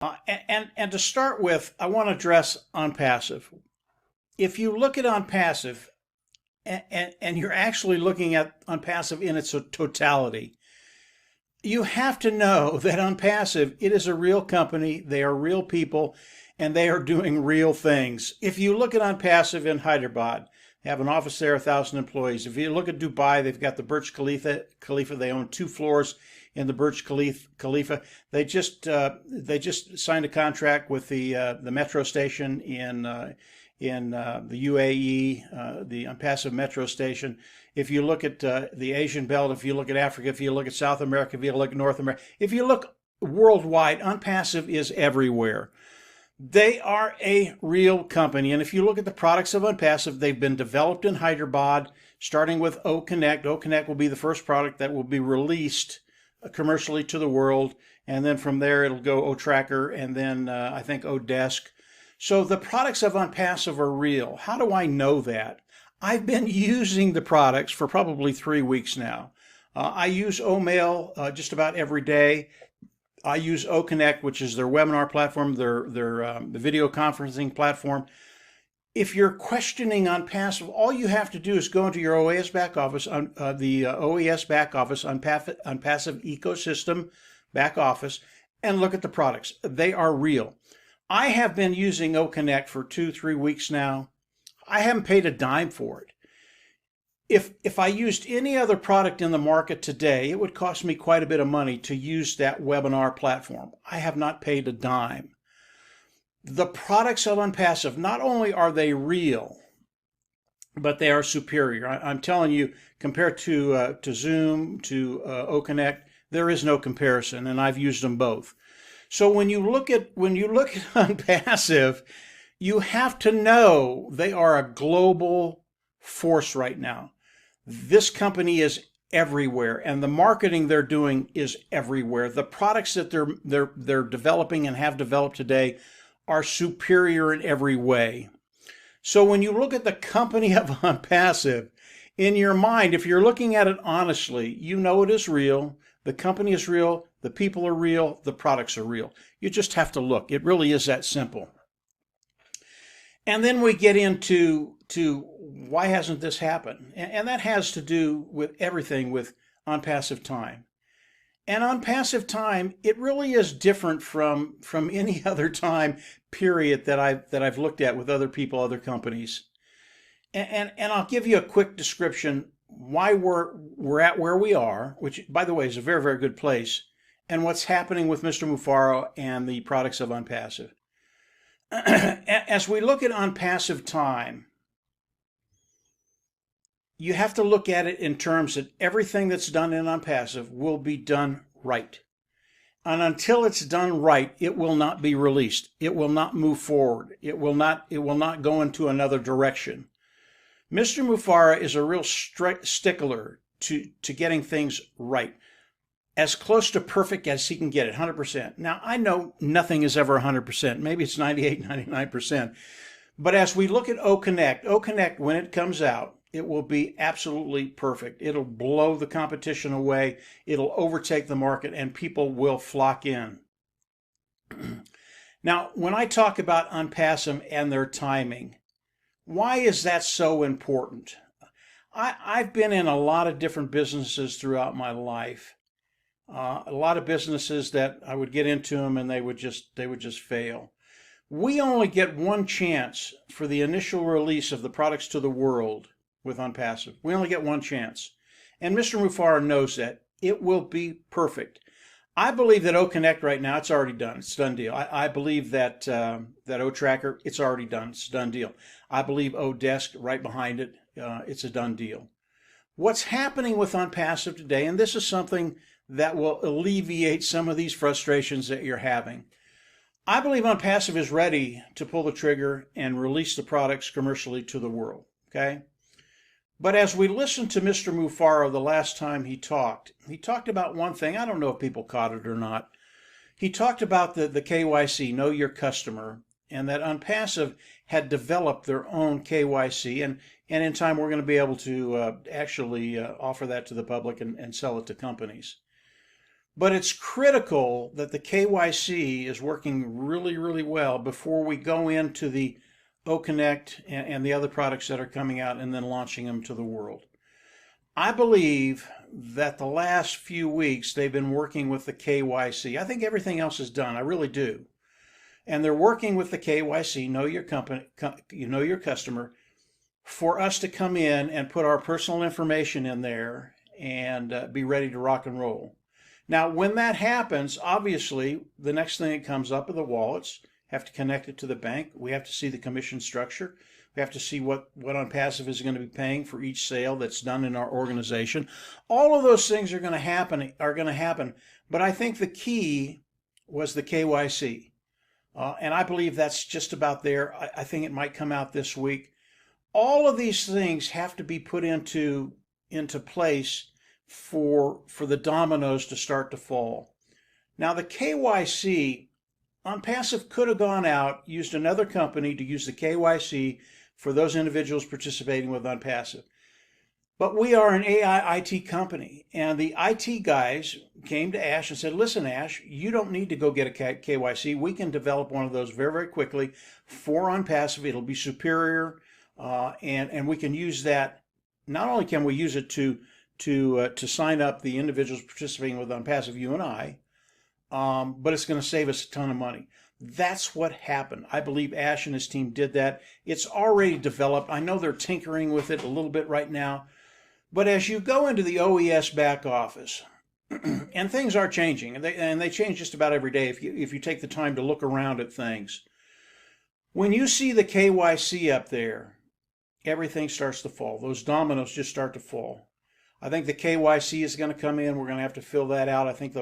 And to start with, I want to address OnPassive. If you look at OnPassive, and you're actually looking at OnPassive in its totality, you have to know that OnPassive, it is a real company, they are real people, and they are doing real things. If you look at OnPassive in Hyderabad, they have an office there, 1,000 employees. If you look at Dubai, they've got the Burj Khalifa. They own 2 floors in the Burj Khalifa. They just signed a contract with the metro station in the UAE, the OnPassive metro station. If you look at the Asian belt, if you look at Africa, if you look at South America, if you look at North America, if you look worldwide, OnPassive is everywhere. They are a real company. And if you look at the products of OnPassive, they've been developed in Hyderabad, starting with O-Connect. O-Connect will be the first product that will be released commercially to the world. And then from there, it'll go O-Tracker and then I think O-Desk. So the products of OnPassive are real. How do I know that? I've been using the products for probably 3 weeks now. I use O-Mail just about every day. I use O-Connect, which is their webinar platform, their the video conferencing platform. If you're questioning OnPassive, all you have to do is go into your OAS back office, the OAS back office, OnPassive ecosystem back office, and look at the products. They are real. I have been using O-Connect for 2-3 weeks now. I haven't paid a dime for it. If I used any other product in the market today, it would cost me quite a bit of money to use that webinar platform. I have not paid a dime. The products of OnPassive, not only are they real, but they are superior. I'm telling you, compared to Zoom, to O-Connect, there is no comparison, and I've used them both. So when you look at OnPassive, you have to know they are a global force right now. This company is everywhere, and the marketing they're doing is everywhere. The products that they're developing and have developed today are superior in every way. So when you look at the company of OnPassive, in your mind, if you're looking at it honestly, you know it is real. The company is real. The people are real. The products are real. You just have to look. It really is that simple. And then we get into why hasn't this happened? And that has to do with everything with OnPassive time. And OnPassive time, it really is different from any other time period that I've looked at with other people, other companies. And I'll give you a quick description why we're at where we are, which by the way is a very, very good place, and what's happening with Mr. Mufaro and the products of OnPassive. As we look at OnPassive time, you have to look at it in terms that everything that's done in OnPassive will be done right. And until it's done right, it will not be released. It will not move forward. It will not go into another direction. Mr. Mufara is a real stickler to getting things right. As close to perfect as he can get it, 100%. Now, I know nothing is ever 100%. Maybe it's 98, 99%. But as we look at O-Connect, when it comes out, it will be absolutely perfect. It'll blow the competition away. It'll overtake the market, and people will flock in. Now, when I talk about OnPassive and their timing, why is that so important? I've been in a lot of different businesses throughout my life. A lot of businesses that I would get into them and they would just fail. We only get one chance for the initial release of the products to the world with OnPassive. We only get one chance. And Mr. Mufara knows that. It will be perfect. I believe that O-Connect right now, it's already done. It's a done deal. I believe that that O-Tracker, it's already done. It's a done deal. I believe O-Desk right behind it, it's a done deal. What's happening with OnPassive today, and this is something that will alleviate some of these frustrations that you're having. I believe OnPassive is ready to pull the trigger and release the products commercially to the world, okay? But as we listened to Mr. Mufaro the last time he talked about one thing. I don't know if people caught it or not. He talked about the KYC, Know Your Customer, and that OnPassive had developed their own KYC, and in time we're going to be able to actually offer that to the public and sell it to companies. But it's critical that the KYC is working really, really well before we go into the OConnect and the other products that are coming out and then launching them to the world. I believe that the last few weeks they've been working with the KYC. I think everything else is done. I really do. And they're working with the KYC, know your company, you know your customer, for us to come in and put our personal information in there and be ready to rock and roll. Now, when that happens, obviously, the next thing that comes up are the wallets. Have to connect it to the bank. We have to see the commission structure. We have to see what OnPassive is going to be paying for each sale that's done in our organization. All of those things are going to happen. But I think the key was the KYC. And I believe that's just about there. I think it might come out this week. All of these things have to be put into place for the dominoes to start to fall. Now, the KYC, OnPassive could have gone out, used another company to use the KYC for those individuals participating with OnPassive. But we are an AI IT company, and the IT guys came to Ash and said, listen, Ash, you don't need to go get a KYC. We can develop one of those very, very quickly for OnPassive. It'll be superior, and we can use that. Not only can we use it to sign up the individuals participating with OnPassive, you and I, but it's going to save us a ton of money. That's what happened. I believe Ash and his team did that. It's already developed. I know they're tinkering with it a little bit right now. But as you go into the OES back office, and things are changing, and they change just about every day if you take the time to look around at things. When you see the KYC up there, everything starts to fall. Those dominoes just start to fall. I think the KYC is going to come in. We're going to have to fill that out. I think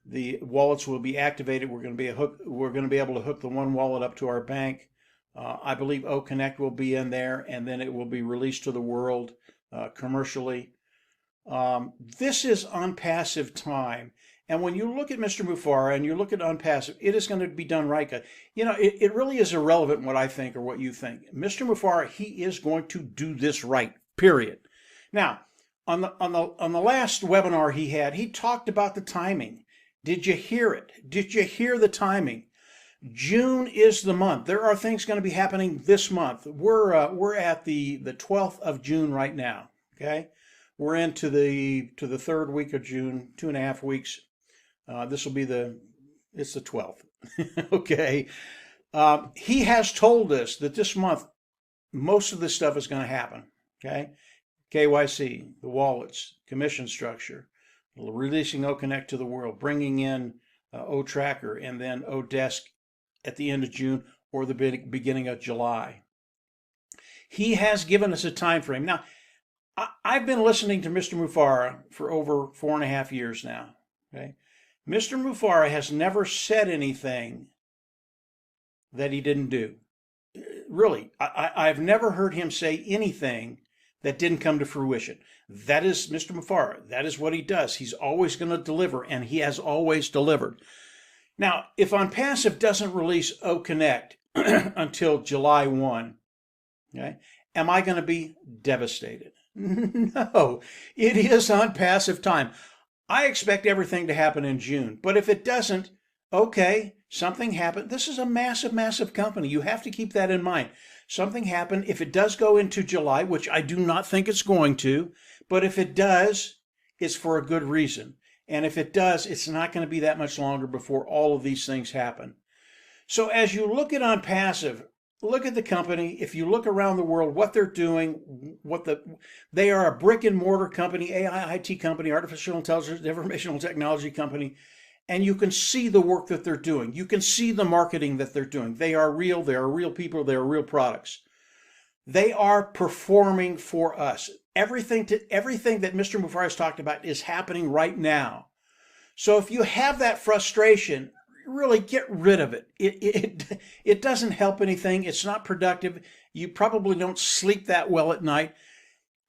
the wallets will be activated. We're going to be able to hook the one wallet up to our bank. I believe OConnect will be in there, and then it will be released to the world commercially. This is OnPassive time. And when you look at Mr. Mufareh and you look at OnPassive, it is going to be done right. You know, it really is irrelevant what I think or what you think. Mr. Mufareh, he is going to do this right, period. Now, on the last webinar he had, he talked about the timing. Did you hear it? Did you hear the timing? June is the month. There are things going to be happening this month. We're at the 12th of June right now. Okay, we're into the third week of June, 2.5 weeks. This will be it's the 12th. Okay, he has told us that this month most of this stuff is going to happen. Okay, KYC, the wallets, commission structure, releasing OConnect to the world, bringing in OTracker, and then ODesk at the end of June or the beginning of July. He has given us a time frame. Now, I've been listening to Mr. Mufareh for over 4.5 years now. Okay, Mr. Mufareh has never said anything that he didn't do. Really, I've never heard him say anything that didn't come to fruition. That is Mr. Mufareh. That is what he does. He's always going to deliver, and he has always delivered. Now, if OnPassive doesn't release OConnect until July 1, okay, am I going to be devastated? No, it is OnPassive time. I expect everything to happen in June, but if it doesn't, okay, something happened. This is a massive, massive company. You have to keep that in mind. Something happened. If it does go into July, which I do not think it's going to, but if it does, it's for a good reason. And if it does, it's not going to be that much longer before all of these things happen. So as you look at OnPassive, look at the company. If you look around the world, what they're doing, they are a brick and mortar company, AI IT company, artificial intelligence, informational technology company, and you can see the work that they're doing. You can see the marketing that they're doing. They are real. They are real people. They are real products. They are performing for us. Everything that Mr. Mufareh has talked about is happening right now. So if you have that frustration, really get rid of it. It doesn't help anything. It's not productive. You probably don't sleep that well at night.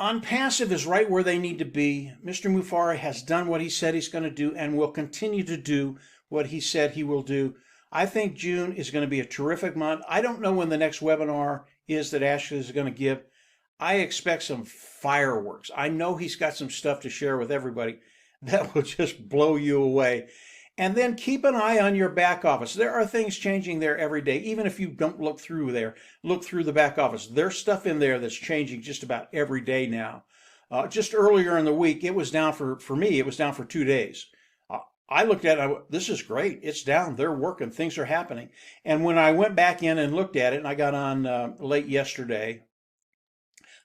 OnPassive is right where they need to be. Mr. Mufareh has done what he said he's going to do and will continue to do what he said he will do. I think June is going to be a terrific month. I don't know when the next webinar is that Ashley is going to give. I expect some fireworks. I know he's got some stuff to share with everybody. that will just blow you away. And then keep an eye on your back office. There are things changing there every day. Even if you don't look through there, look through the back office. There's stuff in there that's changing just about every day now. Just earlier in the week, it was down for me, it was down for 2 days. I looked at it, this is great. It's down. They're working. Things are happening. And when I went back in and looked at it, and I got on late yesterday,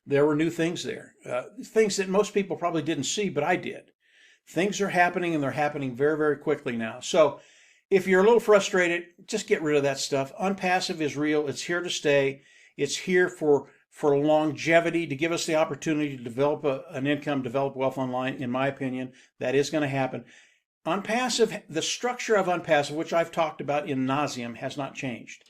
there were new things there. Things that most people probably didn't see, but I did. Things are happening, and they're happening very, very quickly now. So if you're a little frustrated, just get rid of that stuff. Unpassive is real. It's here to stay. It's here for longevity, to give us the opportunity to develop an income, develop wealth online. In my opinion, that is going to happen. Unpassive, the structure of unpassive, which I've talked about in nauseam, has not changed.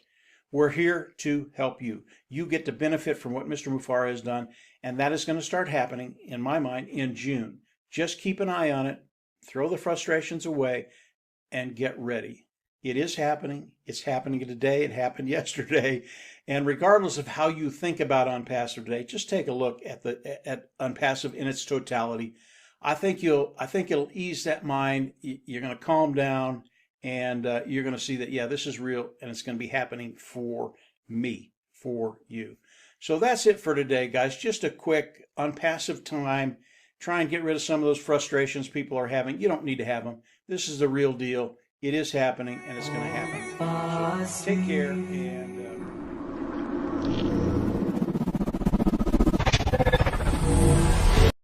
We're here to help you. You get to benefit from what Mr. Mufareh has done, and that is going to start happening, in my mind, in June. Just keep an eye on it, throw the frustrations away, and get ready. It is happening. It's happening today. It happened yesterday. And regardless of how you think about unpassive today, just take a look at unpassive in its totality. I think it'll ease that mind. You're going to calm down, and you're going to see that, yeah, this is real, and it's going to be happening for me, for you. So that's it for today, guys. Just a quick unpassive time. Try and get rid of some of those frustrations people are having. You don't need to have them. This is the real deal. It is happening, and it's going to happen. So take care, and